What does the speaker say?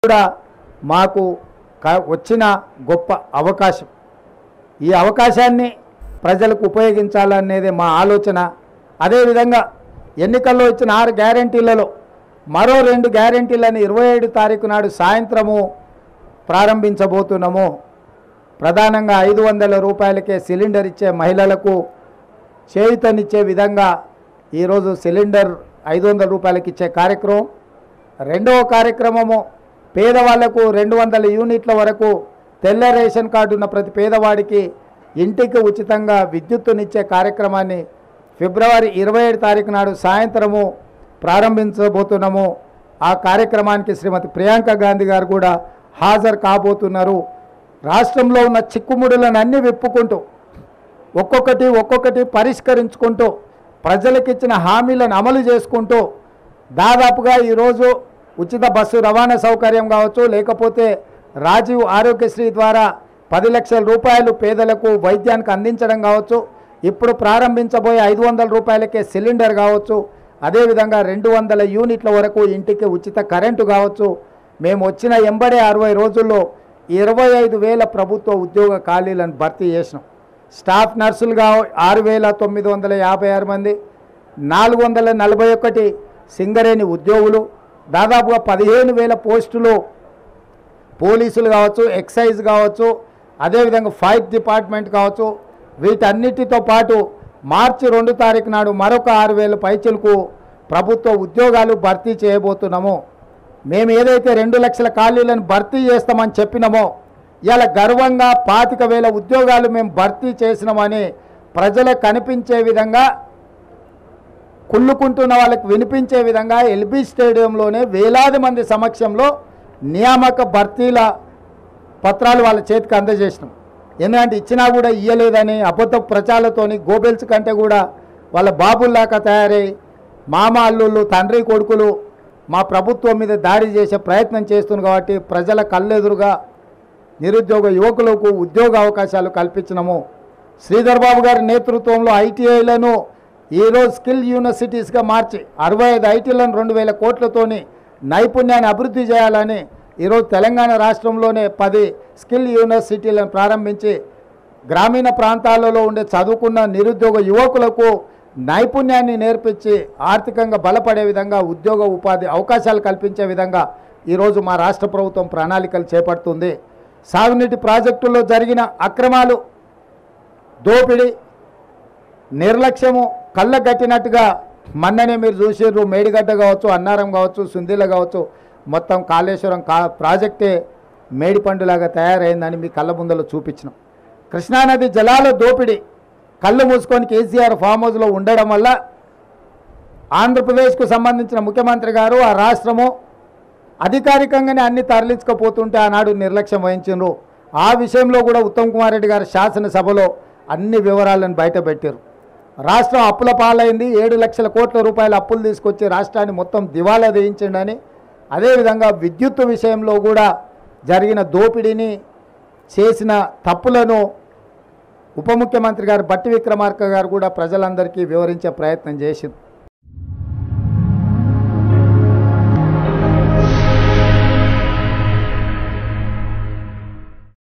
కూడా మాకు వచ్చిన గొప్ప అవకాశం. ఈ అవకాశాన్ని ప్రజలకు ఉపయోగించాలనేది మా ఆలోచన. అదేవిధంగా ఎన్నికల్లో ఇచ్చిన 6 గ్యారెంటీలలో మరో 2 గ్యారెంటీలను 27 తారీఖు నాడు సాయంత్రము ప్రారంభించబోతున్నాము. ప్రధానంగా 500 రూపాయలకే సిలిండర్ ఇచ్చే మహిళలకు చేయూతనిచ్చే విధంగా ఈరోజు సిలిండర్ 500 రూపాయలకి ఇచ్చే కార్యక్రమం. రెండవ కార్యక్రమము పేదవాళ్లకు 200 యూనిట్ల వరకు తెల్ల రేషన్ కార్డు ఉన్న ప్రతి పేదవాడికి ఇంటికి ఉచితంగా విద్యుత్తునిచ్చే కార్యక్రమాన్ని ఫిబ్రవరి 27 తారీఖు నాడు సాయంత్రము ప్రారంభించబోతున్నాము. ఆ కార్యక్రమానికి శ్రీమతి ప్రియాంక గాంధీ గారు కూడా హాజరు కాబోతున్నారు. రాష్ట్రంలో ఉన్న చిక్కుముడులను అన్నీ విప్పుకుంటూ ఒక్కొక్కటి పరిష్కరించుకుంటూ ప్రజలకు ఇచ్చిన హామీలను అమలు చేసుకుంటూ దాదాపుగా ఈరోజు ఉచిత బస్సు రవాణా సౌకర్యం కావచ్చు, లేకపోతే రాజీవ్ ఆరోగ్యశ్రీ ద్వారా 10 లక్షల రూపాయలు పేదలకు వైద్యానికి అందించడం కావచ్చు, ఇప్పుడు ప్రారంభించబోయే 500 రూపాయలకే సిలిండర్ కావచ్చు, అదేవిధంగా 200 యూనిట్ల వరకు ఇంటికి ఉచిత కరెంటు కావచ్చు. మేము వచ్చిన 60 రోజుల్లో 25,000 ప్రభుత్వ ఉద్యోగ ఖాళీలను భర్తీ చేసినాం. స్టాఫ్ నర్సులుగా 6,956 మంది, 441 సింగరేణి ఉద్యోగులు, దాదాపుగా 15,000 పోస్టులు పోలీసులు కావచ్చు, ఎక్సైజ్ కావచ్చు, అదేవిధంగా ఫైర్ డిపార్ట్మెంట్ కావచ్చు. వీటన్నిటితో పాటు మార్చి 2 తారీఖు నాడు మరొక 6,000 పైచలకు ప్రభుత్వ ఉద్యోగాలు భర్తీ చేయబోతున్నాము. మేము ఏదైతే 2 లక్షల ఖాళీలను భర్తీ చేస్తామని చెప్పినామో ఇలా గర్వంగా 25,000 ఉద్యోగాలు మేము భర్తీ చేసినామని ప్రజలకు కనిపించే విధంగా, కుళ్ళుకుంటున్న వాళ్ళకి వినిపించే విధంగా ఎల్బీ స్టేడియంలోనే వేలాది మంది సమక్షంలో నియామక భర్తీల పత్రాలు వాళ్ళ చేతికి అందజేసినాం. ఎందుకంటే ఇచ్చినా కూడా ఇయ్యలేదని అబద్ధ ప్రచారాలతోని గోబెల్స్ కంటే కూడా వాళ్ళ బాబుల్లాగా తయారై మామ అల్లుళ్ళు తండ్రి కొడుకులు మా ప్రభుత్వం మీద దాడి చేసే ప్రయత్నం చేస్తున్నారు. కాబట్టి ప్రజల కళ్ళెదురుగా నిరుద్యోగ యువకులకు ఉద్యోగ అవకాశాలు కల్పించినాము. శ్రీధర్ బాబు గారి నేతృత్వంలో ఐటీఐలను ఈరోజు స్కిల్ యూనివర్సిటీస్గా మార్చి 65 ఐటీలను 2,000 కోట్లతోని నైపుణ్యాన్ని అభివృద్ధి చేయాలని ఈరోజు తెలంగాణ రాష్ట్రంలోనే 10 స్కిల్ యూనివర్సిటీలను ప్రారంభించి గ్రామీణ ప్రాంతాలలో ఉండే చదువుకున్న నిరుద్యోగ యువకులకు నైపుణ్యాన్ని నేర్పించి ఆర్థికంగా బలపడే విధంగా ఉద్యోగ ఉపాధి అవకాశాలు కల్పించే విధంగా ఈరోజు మా రాష్ట్ర ప్రభుత్వం ప్రణాళికలు చేపడుతుంది. సాగునీటి ప్రాజెక్టుల్లో జరిగిన అక్రమాలు, దోపిడీ, నిర్లక్ష్యము కళ్ళగట్టినట్టుగా మొన్ననే మీరు చూసారు. మేడిగడ్డ కావచ్చు, అన్నారం కావచ్చు, సుందిల కావచ్చు, మొత్తం కాళేశ్వరం ప్రాజెక్టే మేడిపండులాగా తయారైందని మీ కళ్ళ ముందలో చూపించినాం. కృష్ణానది జలాల దోపిడీ కళ్ళు మూసుకొని కేసీఆర్ ఫామ్ హౌస్లో ఉండడం వల్ల ఆంధ్రప్రదేశ్కు సంబంధించిన ముఖ్యమంత్రి గారు ఆ రాష్ట్రము అధికారికంగానే అన్ని తరలించకపోతుంటే ఆనాడు నిర్లక్ష్యం వహించారు. ఆ విషయంలో కూడా ఉత్తమ్ కుమార్ రెడ్డి గారు శాసనసభలో అన్ని వివరాలను బయటపెట్టారు. రాష్ట్రం అప్పుల పాలైంది, 7 లక్షల కోట్ల రూపాయల అప్పులు తీసుకొచ్చి రాష్ట్రాన్ని మొత్తం దివాలా వేయించండి. అదేవిధంగా విద్యుత్ విషయంలో కూడా జరిగిన దోపిడీని, చేసిన తప్పులను ఉప ముఖ్యమంత్రి గారు బట్టి విక్రమార్క గారు కూడా ప్రజలందరికీ వివరించే ప్రయత్నం చేసింది.